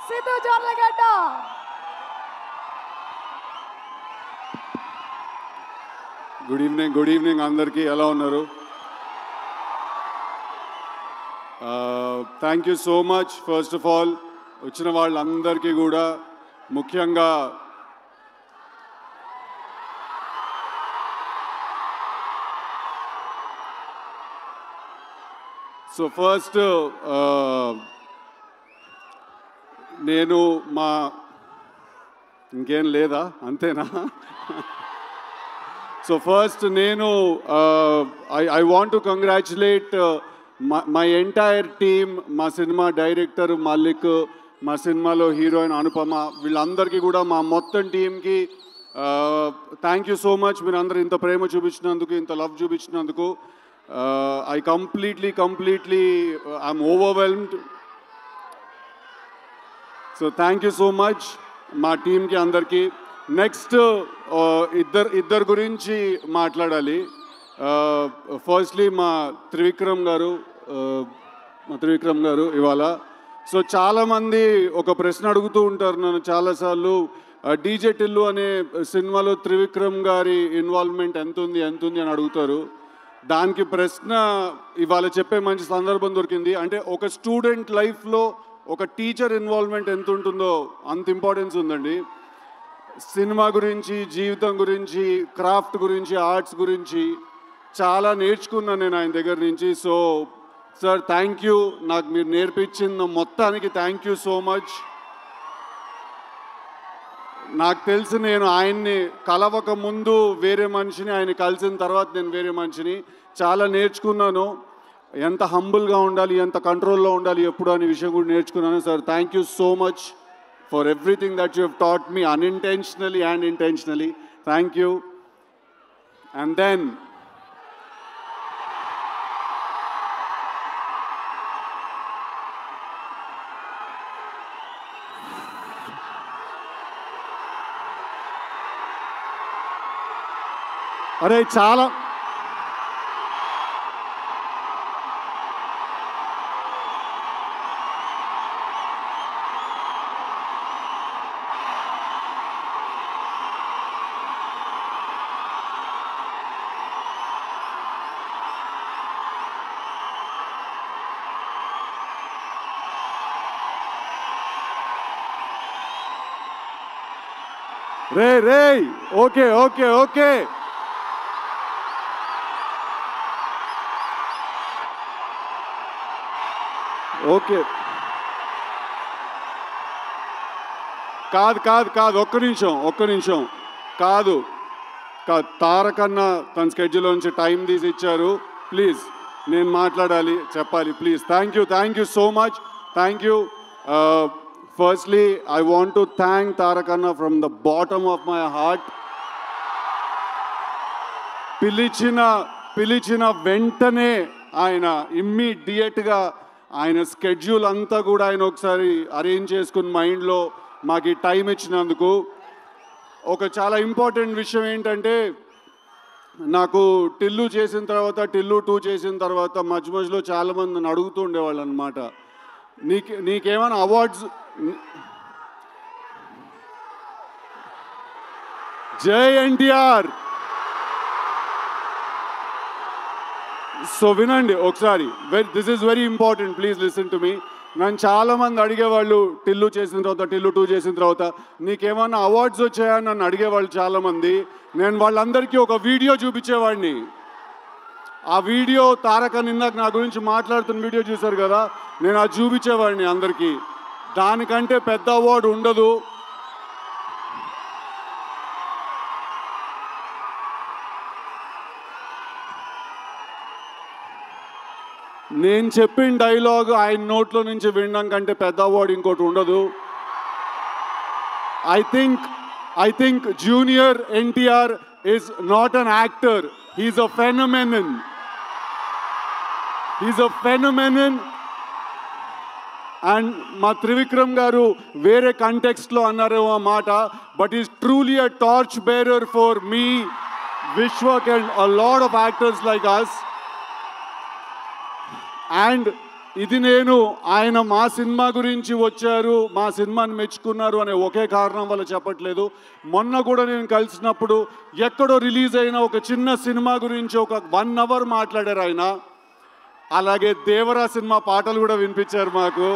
Siddhu Jonnalagadda. Good evening అందరికీ. ఎలా ఉన్నారు? Thank you so much. First of all వచ్చిన వాళ్ళందరికీ కూడా, ముఖ్యంగా సో ఫస్ట్ నేను ఇంకేం లేదా, అంతేనా? సో ఫస్ట్ నేను I want to congratulate my entire team, మా సినిమా డైరెక్టర్ మల్లిక్, మా సినిమాలో హీరోయిన్ అనుపమ, వీళ్ళందరికీ కూడా, మా మొత్తం టీంకి థ్యాంక్ యూ సో మచ్. మీరు అందరూ ఇంత ప్రేమ చూపించినందుకు, ఇంత లవ్ చూపించినందుకు. I completely I'm overwhelmed. So thank you so much మా టీంకి అందరికీ. నెక్స్ట్ ఇద్దరు గురించి మాట్లాడాలి. ఫస్ట్లీ మా త్రివిక్రమ్ గారు ఇవాళ. సో చాలామంది ఒక ప్రశ్న అడుగుతూ ఉంటారు నన్ను చాలాసార్లు, డీజే టిల్లు అనే సినిమాలో త్రివిక్రమ్ గారి ఇన్వాల్వ్మెంట్ ఎంత ఉంది అని అడుగుతారు. దానికి ప్రశ్న ఇవాళ చెప్పే మంచి సందర్భం దొరికింది. అంటే ఒక స్టూడెంట్ లైఫ్లో ఒక టీచర్ ఇన్వాల్వ్మెంట్ ఎంత ఉంటుందో అంత ఇంపార్టెన్స్ ఉందండి. సినిమా గురించి, జీవితం గురించి, క్రాఫ్ట్ గురించి, ఆర్ట్స్ గురించి చాలా నేర్చుకున్నాను నేను ఆయన దగ్గర నుంచి. So sir thank you. నాకు మీరు నేర్పించిన మొత్తానికి థ్యాంక్ యూ సో మచ్. నాకు తెలిసి నేను ఆయన్ని కలవక ముందు వేరే మనిషిని, ఆయన కలిసిన తర్వాత నేను వేరే మనిషిని. చాలా నేర్చుకున్నాను. ఎంత హంబుల్గా ఉండాలి, ఎంత కంట్రోల్లో ఉండాలి ఎప్పుడు అనే విషయం కూడా నేర్చుకున్నాను. Sir thank you so much for everything that you have taught me, unintentionally and intentionally. Thank you. And then అరే చాలా రే ఓకే కాదు ఒక్క నిమిషం కాదు తారకన్న తన స్కెడ్యూల్ నుంచి టైం తీసి ఇచ్చారు. ప్లీజ్ నేను మాట్లాడాలి, చెప్పాలి, please. Thank you so much. Thank you. Firstly, I want to thank Tarakanna from the bottom of my heart. పిలిచిన వెంటనే ఆయన ఇమ్మీడియట్గా ఆయన స్కెడ్యూల్ అంతా కూడా ఆయన ఒకసారి అరేంజ్ చేసుకుని మైండ్లో మాకు టైం ఇచ్చినందుకు. ఒక చాలా ఇంపార్టెంట్ విషయం ఏంటంటే, నాకు టిల్లు చేసిన తర్వాత, టిల్లు 2 చేసిన తర్వాత మధ్యలో చాలామంది నన్ను అడుగుతూ ఉండేవాళ్ళు అనమాట, నీకేమైనా అవార్డ్స్. జై ఎన్టీఆర్. సో వినండి ఒకసారి, this is very important, please listen to me. నన్ను చాలామంది అడిగేవాళ్ళు టిల్లు చేసిన తర్వాత, టిల్లు 2 చేసిన తర్వాత నీకేమన్నా అవార్డ్స్ వచ్చాయని నన్ను అడిగేవాళ్ళు చాలామంది. నేను వాళ్ళందరికీ ఒక వీడియో చూపించేవాడిని. ఆ వీడియో తారకన్ ఇందాక నా గురించి మాట్లాడుతున్న వీడియో చూశారు కదా, నేను అది చూపించేవాడిని అందరికీ. దానికంటే పెద్ద అవార్డు ఉండదు. నేను చెప్పిన డైలాగ్ ఆయన నోట్లో నుంచి వినడం కంటే పెద్ద అవార్డు ఇంకోటి ఉండదు. I think junior NTR is not an actor, he's a phenomenon. And మా త్రివిక్రమ్ గారు వేరే కంటెక్స్ట్లో అన్నారేమో ఆ మాట, but is truly a torch bearer for me, Vishwak and a lot of actors like us. And ఇది నేను ఆయన మా సినిమా గురించి వచ్చారు, మా సినిమాని మెచ్చుకున్నారు అనే ఒకే కారణం వల్ల చెప్పట్లేదు. మొన్న కూడా నేను కలిసినప్పుడు ఎక్కడో రిలీజ్ అయిన ఒక చిన్న సినిమా గురించి ఒక 1 అవర్ మాట్లాడారు ఆయన. అలాగే దేవరా సినిమా పాటలు కూడా వినిపించారు మాకు.